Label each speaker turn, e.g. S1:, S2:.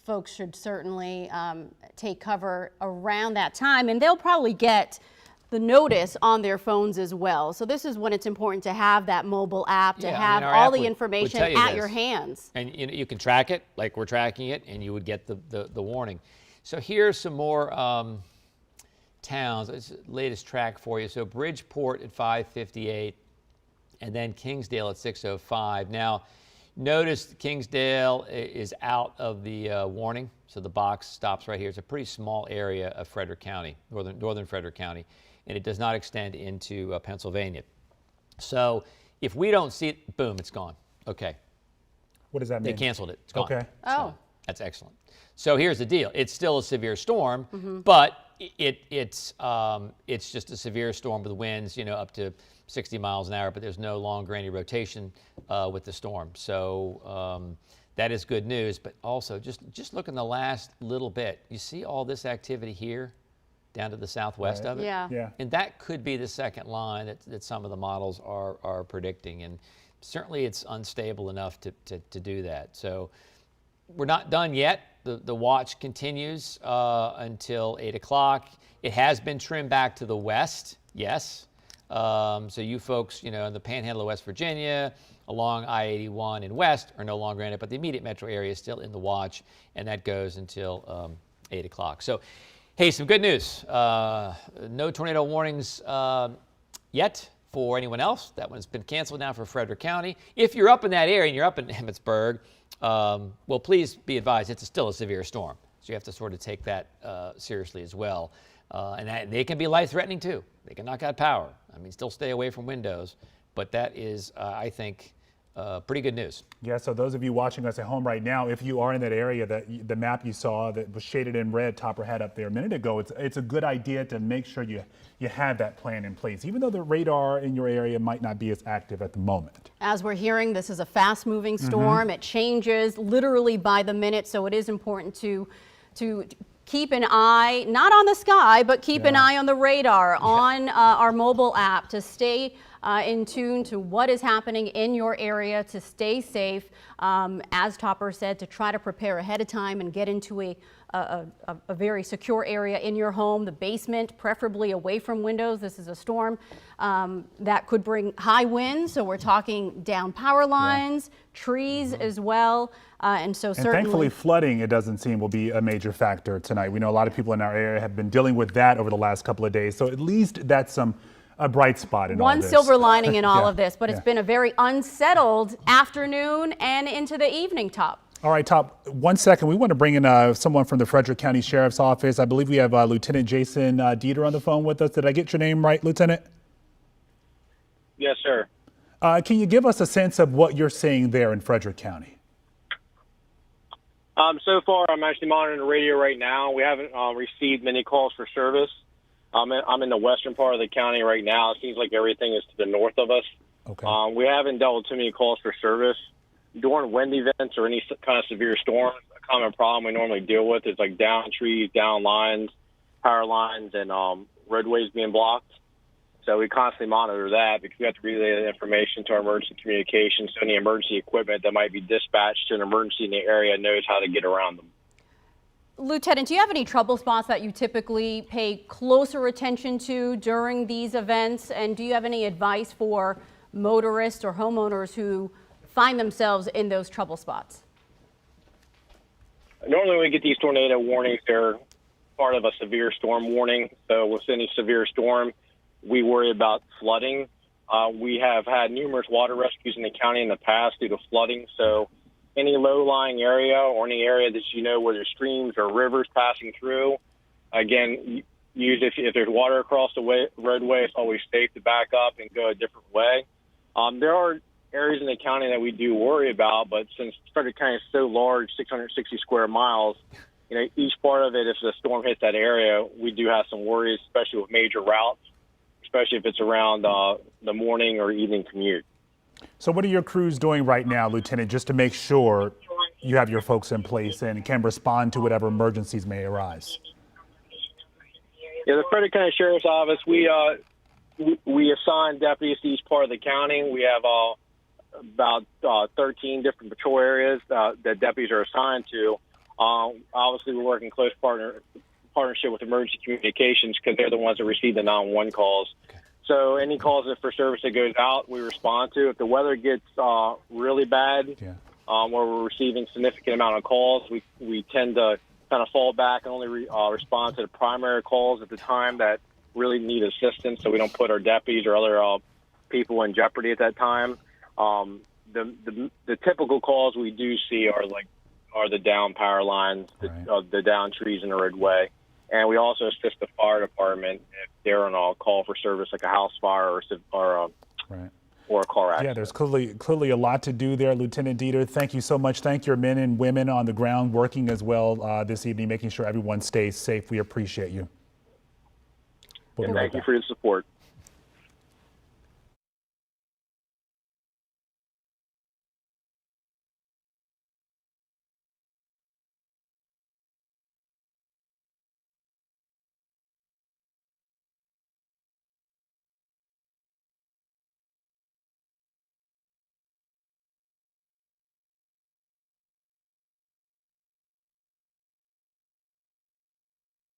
S1: folks should certainly take cover around that time, and they'll probably get the notice on their phones as well. So this is when it's important to have that mobile app, to have all the information at your hands.
S2: And you can track it like we're tracking it, and you would get the warning. So here's some more towns. It's the latest track for you. So Bridgeport at 5:58, and then Kingsdale at 6:05. Now, notice Kingsdale is out of the warning, so the box stops right here. It's a pretty small area of Frederick County, northern Frederick County, and it does not extend into Pennsylvania. So if we don't see it, boom, it's gone. Okay.
S3: What does that mean?
S2: They canceled it. It's gone.
S3: Okay.
S2: It's gone. That's excellent. So here's the deal. It's still a severe storm, but it's just a severe storm with winds, up to 60 miles an hour, but there's no longer any rotation with the storm. So that is good news. But also, just look in the last little bit. You see all this activity here down to the southwest of it?
S1: Yeah.
S2: And that could be the second line that some of the models are predicting. And certainly it's unstable enough to do that. So we're not done yet. The watch continues until 8 o'clock. It has been trimmed back to the west, yes. So you folks, in the panhandle of West Virginia, along I-81 and west are no longer in it, but the immediate metro area is still in the watch, and that goes until 8 o'clock. So, hey, some good news. No tornado warnings yet for anyone else. That one's been canceled now for Frederick County. If you're up in that area and you're up in Emmitsburg, well, please be advised, it's still a severe storm. So you have to sort of take that seriously as well. And they can be life-threatening too. They can knock out power. I mean, still stay away from windows. But that is, I think, pretty good news.
S3: Yeah, so those of you watching us at home right now, if you are in that area, that the map you saw that was shaded in red, Topper had up there a minute ago, it's a good idea to make sure you have that plan in place, even though the radar in your area might not be as active at the moment. As
S1: we're hearing, this is a fast-moving storm. It changes literally by the minute, so it is important to keep an eye, not on the sky, but keep an eye on the radar, on our mobile app, to stay in tune to what is happening in your area, to stay safe, as Topper said, to try to prepare ahead of time and get into a very secure area in your home, the basement, preferably away from windows. This is a storm that could bring high winds, so we're talking down power lines, trees as well, and so certainly.
S3: And thankfully, flooding, it doesn't seem, will be a major factor tonight. We know a lot of people in our area have been dealing with that over the last couple of days, so at least that's a bright spot in all this.
S1: One silver lining in all of this, but it's been a very unsettled afternoon and into the evening, Top.
S3: All right, Top, 1 second. We want to bring in someone from the Frederick County Sheriff's Office. I believe we have Lieutenant Jason Dieter on the phone with us. Did I get your name right, Lieutenant?
S4: Yes, sir.
S3: Can you give us a sense of what you're seeing there in Frederick County?
S4: So far, I'm actually monitoring the radio right now. We haven't received many calls for service. I'm in the western part of the county right now. It seems like everything is to the north of us.
S3: Okay.
S4: We haven't dealt with too many calls for service. During wind events or any kind of severe storms, a common problem we normally deal with is like down trees, down lines, power lines, and roadways being blocked. So we constantly monitor that because we have to relay that information to our emergency communications, so any emergency equipment that might be dispatched to an emergency in the area knows how to get around them.
S1: Lieutenant, do you have any trouble spots that you typically pay closer attention to during these events? And do you have any advice for motorists or homeowners who find themselves in those trouble spots?
S4: Normally when we get these tornado warnings, they're part of a severe storm warning. So with any severe storm, we worry about flooding. We have had numerous water rescues in the county in the past due to flooding. So any low-lying area or any area that where there's streams or rivers passing through, again, usually if there's water across the roadway, it's always safe to back up and go a different way. There are areas in the county that we do worry about, but since Frederick County is so large, 660 square miles, each part of it, if the storm hits that area, we do have some worries, especially with major routes, especially if it's around the morning or evening commute.
S3: So what are your crews doing right now, Lieutenant, just to make sure you have your folks in place and can respond to whatever emergencies may arise?
S4: Yeah, the Frederick County Sheriff's Office, we assign deputies to each part of the county. We have about 13 different patrol areas that deputies are assigned to. Obviously, we're working close partnership with emergency communications because they're the ones that receive the 911 calls.
S2: Okay.
S4: So any calls for service that goes out, we respond to. If the weather gets really bad, where we're receiving significant amount of calls, we tend to kind of fall back and only respond to the primary calls at the time that really need assistance, so we don't put our deputies or other people in jeopardy at that time. The typical calls we do see are the down power lines, the down trees in the roadway. And we also assist the fire department if they're on a call for service, like a house fire or a car accident.
S3: Yeah, there's clearly a lot to do there, Lieutenant Dieter. Thank you so much. Thank your men and women on the ground working as well this evening, making sure everyone stays safe. We appreciate you.
S4: Thank you for your support.